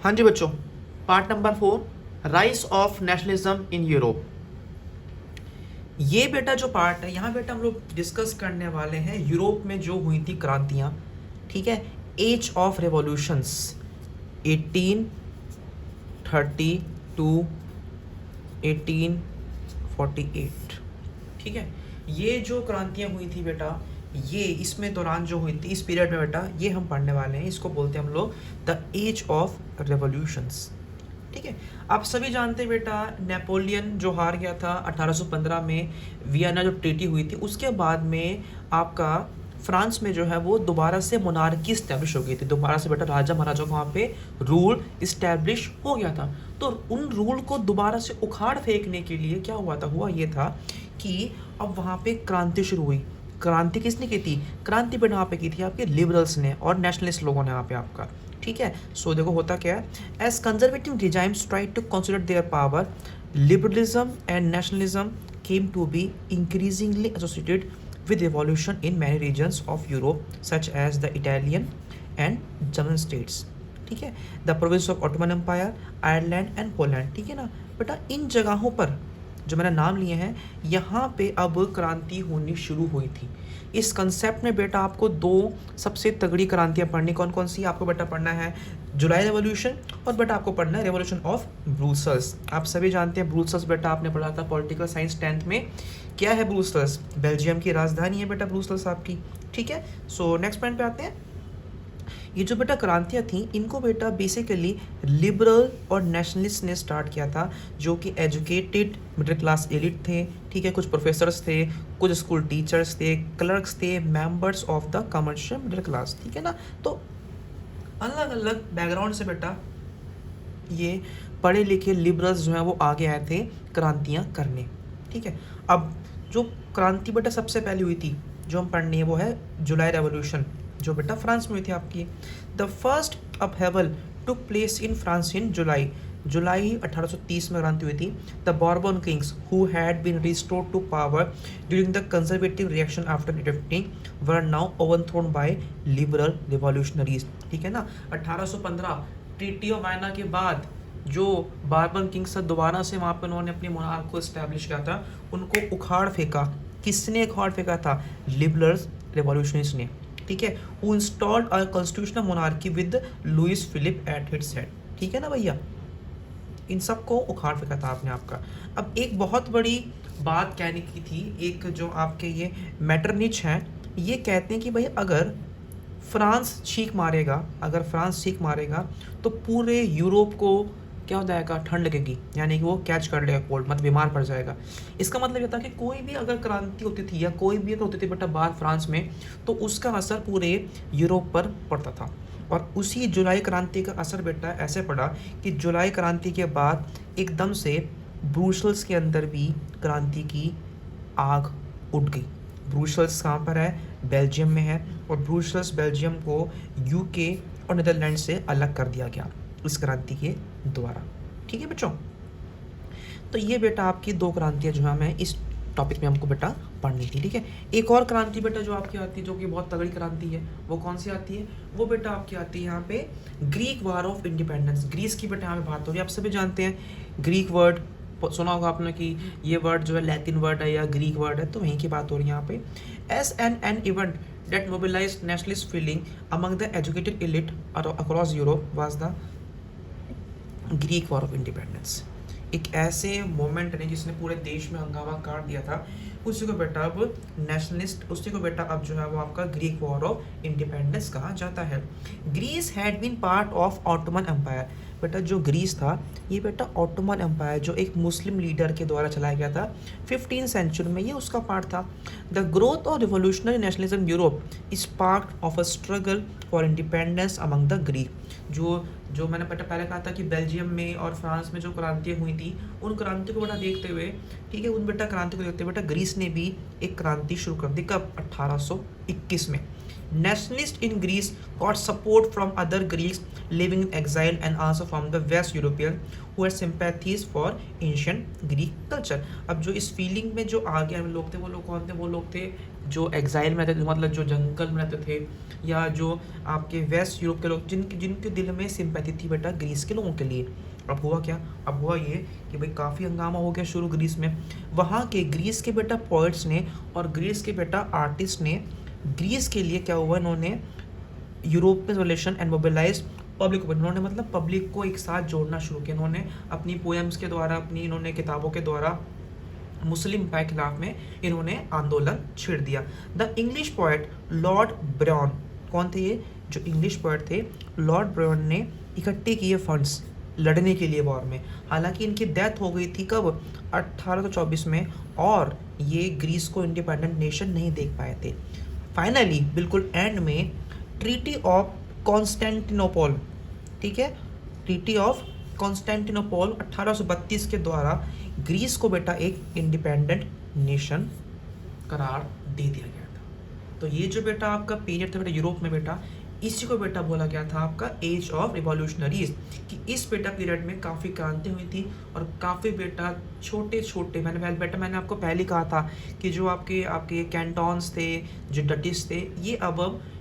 हाँ जी बच्चों, part number 4, rise of nationalism in Europe. ये बेटा जो पार्ट है, यहाँ बेटा हम लोग डिस्कस करने वाले हैं यूरोप में जो हुई थी क्रांतियाँ। ठीक है, एज ऑफ रेवोल्यूशंस 1830 टू 1848। ठीक है, ये जो क्रांतियाँ हुई थी बेटा, ये इसमें दौरान जो हुई थी, इस पीरियड में बेटा ये हम पढ़ने वाले हैं। इसको बोलते हैं हम लोग द एज ऑफ रेवोल्यूशंस। ठीक है, आप सभी जानते हैं बेटा, नेपोलियन जो हार गया था 1815 में, वियना जो ट्रीटी हुई थी, उसके बाद में आपका फ्रांस में जो है वो दोबारा से मोनार्की इस्टेब्लिश हो गई थी। दोबारा से बेटा राजा महाराजा को वहाँ पे रूल इस्टेब्लिश हो गया था। तो उन रूल को दोबारा से उखाड़ फेंकने के लिए क्या हुआ था, हुआ ये था कि अब वहाँ पे क्रांति शुरू हुई। क्रांति किसने की थी? क्रांति बेटा वहाँ पे की थी आपके लिबरल्स ने और नेशनलिस्ट लोगों ने वहाँ पे आपका। ठीक है, सो देखो होता क्या है, as conservative regimes try to consolidate their power, liberalism and nationalism came to be increasingly associated with revolution in many regions of Europe such as the Italian and German states. ठीक है, the province of Ottoman empire, Ireland and Poland. ठीक है ना बेटा, इन जगहों पर जो मैंने नाम लिए हैं, यहाँ पे अब क्रांति होनी शुरू हुई थी। इस कंसेप्ट में बेटा आपको दो सबसे तगड़ी क्रांतियाँ पढ़नी, कौन कौन सी आपको बेटा पढ़ना है? जुलाई रेवोल्यूशन, और बेटा आपको पढ़ना है रेवोल्यूशन ऑफ ब्रूसल्स। आप सभी जानते हैं ब्रूसल्स बेटा आपने पढ़ा था पॉलिटिकल साइंस 10th में। क्या है ब्रूसल्स? बेल्जियम की राजधानी है बेटा ब्रूसल्स आपकी। ठीक है, सो नेक्स्ट पॉइंट पे आते हैं। ये जो बेटा क्रांतियाँ थी, इनको बेटा बेसिकली लिबरल और नेशनलिस्ट ने स्टार्ट किया था, जो कि एजुकेटेड मिडिल क्लास एलिट थे। ठीक है, कुछ प्रोफेसर्स थे, कुछ स्कूल टीचर्स थे, क्लर्क्स थे, members of the commercial middle class. ठीक है ना, तो अलग अलग बैकग्राउंड से बेटा ये पढ़े लिखे लिबरल्स जो हैं वो आगे आए थे क्रांतियाँ करने। ठीक है, अब जो क्रांति बेटा सबसे पहले हुई थी जो हम पढ़नी है वो है जुलाई रेवोल्यूशन, जो बेटा फ्रांस में हुई थी आपकी। The first upheaval took place in France in July 1830 में क्रांति हुई थी। The Bourbon kings who had been restored to power during the conservative reaction after 1815 were now overthrown by liberal revolutionaries. ठीक है ना, 1815 ट्रीटी ऑफ वायना के बाद जो बार्बन किंग्स दोबारा से वहाँ पर उन्होंने अपनी मोनार्क को इस्टेब्लिश किया था, उनको उखाड़ फेंका। किसने उखाड़ फेंका था? लिबरल्स रिवॉल्यूशनरीज ने। ठीक है, who installed a constitutional monarchy with Louis Philippe at its head. ठीक है ना भैया, इन सब को उखाड़ फेंका था आपने आपका। अब एक बहुत बड़ी बात कहने की थी, एक जो आपके ये मैटरनिच हैं, ये कहते हैं कि भाई अगर फ्रांस चीख मारेगा, अगर फ्रांस चीख मारेगा तो पूरे यूरोप को क्या हो जाएगा? ठंड लगेगी, यानी कि वो कैच कर लेगा कोल्ड, मतलब बीमार पड़ जाएगा। इसका मतलब ये था कि कोई भी अगर क्रांति होती थी या कोई भी अगर होती थी बेटा बाहर फ्रांस में, तो उसका असर पूरे यूरोप पर पड़ता था। और उसी जुलाई क्रांति का असर बेटा ऐसे पड़ा कि जुलाई क्रांति के बाद एकदम से ब्रूसल्स के अंदर भी क्रांति की आग उठ गई। ब्रूसल्स कहाँ पर है? बेल्जियम में है, और ब्रूसल्स बेल्जियम को यूके और नीदरलैंड से अलग कर दिया गया इस क्रांति के द्वारा। ठीक है बच्चों, तो ये बेटा आपकी दो क्रांतियाँ जो हमें इस टॉपिक में हमको बेटा पढ़नी थी। ठीक है, एक और क्रांति बेटा जो आपकी आती है, जो कि बहुत तगड़ी क्रांति है, वो कौन सी आती है? वो बेटा आपकी आती है यहाँ पे Greek war of independence. Greece की बेटा यहाँ पे बात हो रही है। आप सभी जानते हैं ग्रीक वर्ड सुना होगा आपने कि ये वर्ड जो है लैटिन वर्ड है या ग्रीक वर्ड है, तो वहीं की बात हो रही है यहाँ पे। S an event that mobilized nationalist feeling among the educated elite across Europe was the Greek War of Independence। एक ऐसे मोमेंट ने जिसने पूरे देश में हंगामा काट दिया था, उसी को बेटा अब नेशनलिस्ट, उसी को बेटा अब जो है वो आपका ग्रीक वॉर ऑफ इंडिपेंडेंस कहा जाता है। Greece had been part of Ottoman empire. बेटा जो ग्रीस था, ये बेटा ऑटोमन एम्पायर जो एक मुस्लिम लीडर के द्वारा चलाया गया था 15th सेंचुरी में, ये उसका पार्ट था। The growth of revolutionary nationalism Europe is part of a struggle for independence among the Greek. जो मैंने बेटा पहले कहा था कि बेल्जियम में और फ्रांस में जो क्रांतियाँ हुई थी, उन क्रांति को बेटा देखते हुए, ठीक है, उन बेटा क्रांति को देखते हुए बेटा ग्रीस ने भी एक क्रांति शुरू कर दी। कब? 1821 में। Nationalists in Greece got support from other Greeks living in exile and also from the West European who had sympathies for ancient Greek culture. अब जो इस फीलिंग में जो आगे लोग थे वो लोग कौन थे? वो लोग थे जो एग्जाइल में रहते थे, मतलब जो जंगल में रहते थे, या जो आपके वेस्ट यूरोप के लोग जिनके जिनके दिल में सिंपैथी थी बेटा ग्रीस के लोगों के लिए। अब हुआ क्या? अब हुआ ये कि भाई काफ़ी हंगामा हो गया शुरू ग्रीस में। वहाँ के ग्रीस के बेटा पोइट्स ने और ग्रीस के बेटा आर्टिस्ट ने ग्रीस के लिए क्या हुआ, इन्होंने European relation and mobilise public को, इन्होंने मतलब पब्लिक को एक साथ जोड़ना शुरू किया। इन्होंने अपनी पोएम्स के द्वारा, अपनी इन्होंने किताबों के द्वारा मुस्लिम एम्पायर के खिलाफ में इन्होंने आंदोलन छेड़ दिया। The English poet lord Byron, कौन थे ये? जो इंग्लिश पोएट थे लॉर्ड ब्रायन ने इकट्ठे किए फंड्स लड़ने के लिए वॉर में। हालांकि इनकी डेथ हो गई थी कब? 1824 में, और ये ग्रीस को इंडिपेंडेंट नेशन नहीं देख पाए थे। फाइनली बिल्कुल एंड में ट्रीटी ऑफ कॉन्स्टेंटिनोपल, ठीक है, ट्रीटी ऑफ कॉन्स्टेंटिनोपल 1832 के द्वारा ग्रीस को बेटा एक इंडिपेंडेंट नेशन करार दे दिया गया था। तो ये जो बेटा आपका पीरियड था बेटा यूरोप में बेटा, इसी को बेटा बोला गया था आपका एज ऑफ रिवॉल्यूशनरीज, कि इस बेटा पीरियड में काफ़ी क्रांति हुई थी और काफ़ी बेटा छोटे छोटे, मैंने आपको पहले कहा था कि जो आपके आपके कैंटॉन्स थे, जो डटिस थे,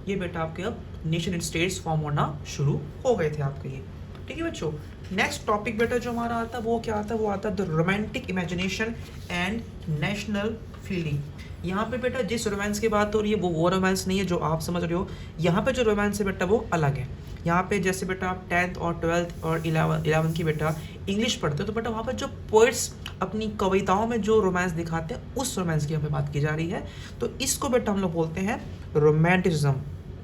ये बेटा आपके अब नेशन स्टेट्स फॉर्म होना शुरू हो गए थे आपके ये। ठीक है बच्चों, नेक्स्ट टॉपिक बेटा जो हमारा आता है वो क्या आता है? वो आता है the romantic imagination and national feeling. यहाँ पे बेटा जिस रोमांस की बात हो रही है वो रोमांस नहीं है जो आप समझ रहे हो। यहाँ पे जो रोमांस है बेटा वो अलग है। यहाँ पे जैसे बेटा आप 10th और 12th और 11th की बेटा इंग्लिश पढ़ते हो तो बेटा वहाँ पे जो पोइट्स अपनी कविताओं में जो रोमांस दिखाते हैं उस रोमांस की यहाँ पे बात की जा रही है। तो इसको बेटा हम लोग बोलते हैं रोमांटिसिज्म।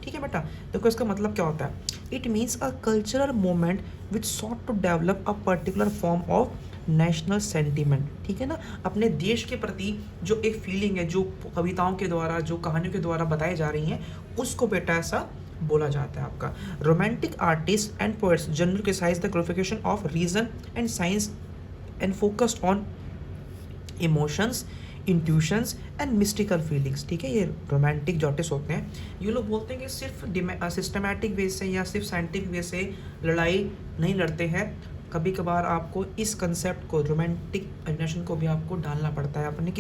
ठीक है बेटा, देखो इसका मतलब क्या होता है? It means a cultural moment which sought to develop a particular form of national sentiment. ठीक है ना, अपने देश के प्रति जो एक फीलिंग है जो कविताओं के द्वारा, जो कहानियों के द्वारा बताई जा रही हैं, उसको बेटा ऐसा बोला जाता है आपका। Romantic artist and poets generally criticise the glorification of reason and science and focused on emotions, intuitions and mystical feelings. ठीक है, ये रोमांटिक जो आर्टिस्ट होते हैं ये लोग बोलते हैं कि सिर्फ सिस्टमैटिक वे से या सिर्फ साइंटिफिक वे से लड़ाई नहीं लड़ते हैं, कभी कभार आपको इस कंसेप्ट को, रोमांटिक इमेजिनेशन को भी आपको डालना पड़ता है अपने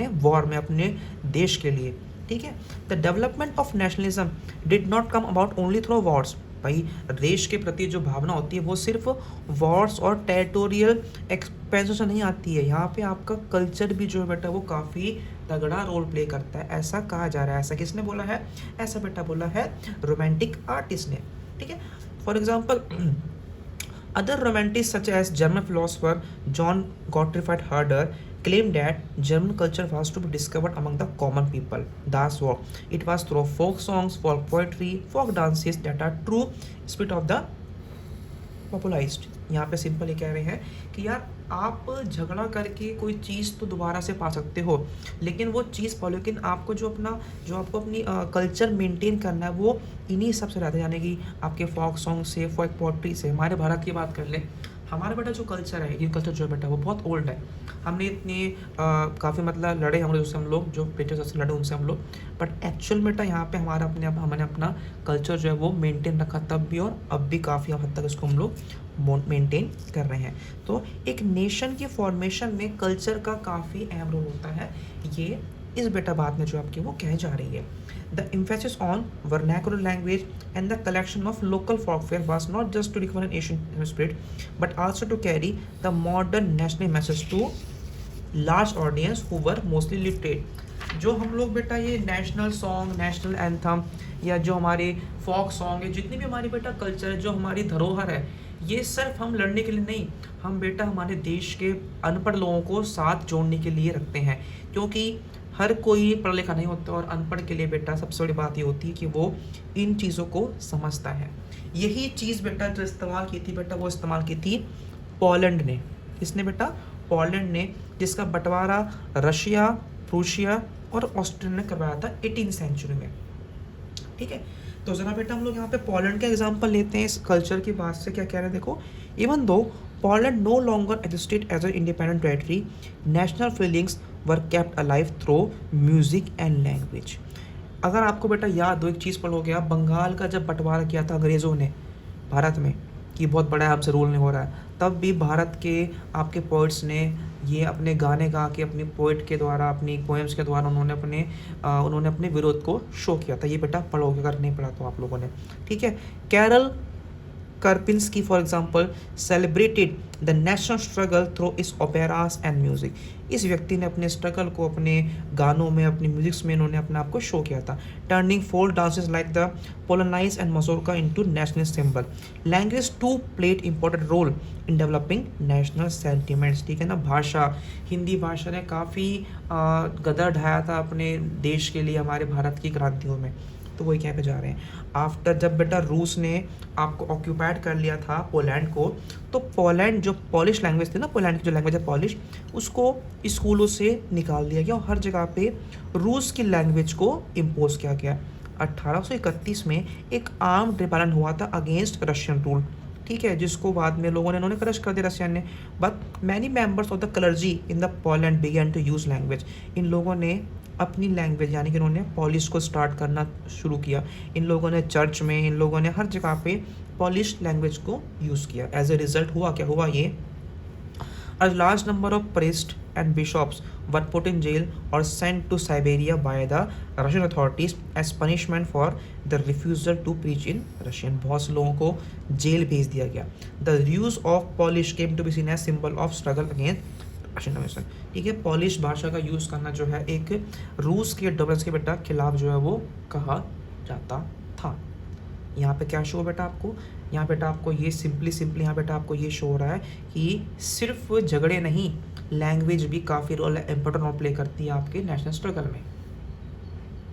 वॉर में, अपने देश के लिए। ठीक है, the development of nationalism did not come about only through Wars. भाई देश के प्रति जो भावना होती है वो सिर्फ वॉर्स और टेरिटोरियल एक्सपेंशन से नहीं आती है। यहाँ पे आपका कल्चर भी जो है बेटा वो काफ़ी तगड़ा रोल प्ले करता है, ऐसा कहा जा रहा है। ऐसा किसने बोला है? ऐसा बेटा बोला है रोमांटिक आर्टिस्ट ने। ठीक है, for example other romantics such as German philosopher John Gottfried Herder claimed that German culture was to be discovered among the common people. That's what it was through folk songs, folk poetry, folk dances that are true spirit of the popularized। यहाँ पे simple ये कह रहे हैं कि यार आप झगड़ा करके कोई चीज़ तो दोबारा से पा सकते हो, लेकिन वो चीज़ पाओ, लेकिन आपको जो आपको अपनी कल्चर मेंटेन करना है वो इन्हीं सब से रहता है, यानी कि आपके फोक सॉन्ग से, फोक पोट्री से। हमारे भारत की बात कर ले, हमारा बेटा जो कल्चर है, ये कल्चर जो है बेटा वो बहुत ओल्ड है। हमने इतने काफ़ी मतलब लड़े हम लोग जो ब्रिटिश से लड़े उनसे हम लोग, बट एक्चुअल बेटा यहाँ पे हमने अपना कल्चर जो है वो मेंटेन रखा तब भी, और अब भी काफ़ी हद तक इसको हम लोग मेंटेन कर रहे हैं। तो एक नेशन की फॉर्मेशन में कल्चर का काफ़ी अहम रोल होता है। ये इस बेटा बात में जो आपकी वो कह जा रही है। The emphasis on vernacular language and the collection of local folklore was not just to recover an ancient spirit, but also to carry the modern national message to large audience who were mostly literate। जो हम लोग बेटा ये national song, national anthem या जो हमारे folk song है, जितनी भी हमारी बेटा कल्चर है, जो हमारी धरोहर है, ये सिर्फ हम लड़ने के लिए नहीं, हम बेटा हमारे देश के अनपढ़ लोगों को साथ जोड़ने के लिए रखते हैं। क्योंकि हर कोई पढ़ा लिखा नहीं होता, और अनपढ़ के लिए बेटा सबसे बड़ी बात ये होती है कि वो इन चीज़ों को समझता है। यही चीज़ बेटा जो इस्तेमाल की थी बेटा, वो इस्तेमाल की थी पोलैंड ने। किसने बेटा? पोलैंड ने, जिसका बंटवारा रशिया, प्रूशिया और ऑस्ट्रिया ने करवाया था 18th सेंचुरी में। ठीक है, तो ज़रा बेटा हम लोग यहाँ पे पोलैंड का एग्जाम्पल लेते हैं इस कल्चर की बात से। क्या कह रहे हैं देखो, even though Poland no longer existed as an independent territory, national feelings were kept alive through music and language. अगर आपको बेटा याद हो, एक चीज़ पढ़ोगे आप, बंगाल का जब बंटवारा किया था अंग्रेज़ों ने भारत में कि बहुत बड़ा है, हमसे रूल नहीं हो रहा है, तब भी भारत के आपके पोइट्स ने ये अपने गाने गा के, अपनी पोइट के द्वारा, अपनी पोएम्स के द्वारा उन्होंने अपने विरोध को शो किया था। ये बेटा पढ़ोगे अगर नहीं पढ़ा तो आप लोगों ने, ठीक है। Carol Karpinski, for example, celebrated the national struggle through his operas and music. इस व्यक्ति ने अपने स्ट्रगल को अपने गानों में, अपनी म्यूजिक्स में इन्होंने अपने आप को शो किया था। Turning folk dances like the polonaise and mazurka into national symbol. Language too played important role in developing national sentiments, ठीक है ना। भाषा, हिंदी भाषा ने काफ़ी गदर ढाया था अपने देश के लिए, हमारे भारत की क्रांतियों में। तो वही क्या पे जा रहे हैं। आफ्टर जब बेटा रूस ने आपको ऑक्यूपाइड कर लिया था पोलैंड को, तो पोलैंड जो पॉलिश लैंग्वेज थी ना, पोलैंड की जो लैंग्वेज है पॉलिश, उसको स्कूलों से निकाल दिया गया और हर जगह पे रूस की लैंग्वेज को इम्पोज किया गया। 1831 में एक आर्म्ड रिबेलियन हुआ था अगेंस्ट रशियन रूल, ठीक है, जिसको बाद में लोगों ने इन्होंने क्रश कर दिया रशियन ने। But many members of the clergy in the Poland began to use language. इन लोगों ने अपनी लैंग्वेज यानी कि उन्होंने पॉलिश को स्टार्ट करना शुरू किया। इन लोगों ने चर्च में, इन लोगों ने हर जगह पे पॉलिश लैंग्वेज को यूज़ किया। एज ए रिजल्ट हुआ क्या हुआ ये, A large number of priests and bishops were put in jail or sent to Siberia by the Russian authorities as punishment for the refusal to preach in Russian. बहुत से लोगों को jail भेज दिया गया। The use of Polish came to be seen as symbol of struggle against Russian domination. ठीक है, polish भाषा का यूज़ करना जो है एक रूस के डोमिनेंस के बेटा खिलाफ जो है वो कहा जाता था। यहाँ पे क्या शो बेटा आपको, यहाँ बेटा आपको ये सिंपली यहाँ बेटा आपको ये शो हो रहा है कि सिर्फ झगड़े नहीं, लैंग्वेज भी काफ़ी रोल, इम्पोर्टेंट रोल प्ले करती है आपके नेशनल स्ट्रगल में।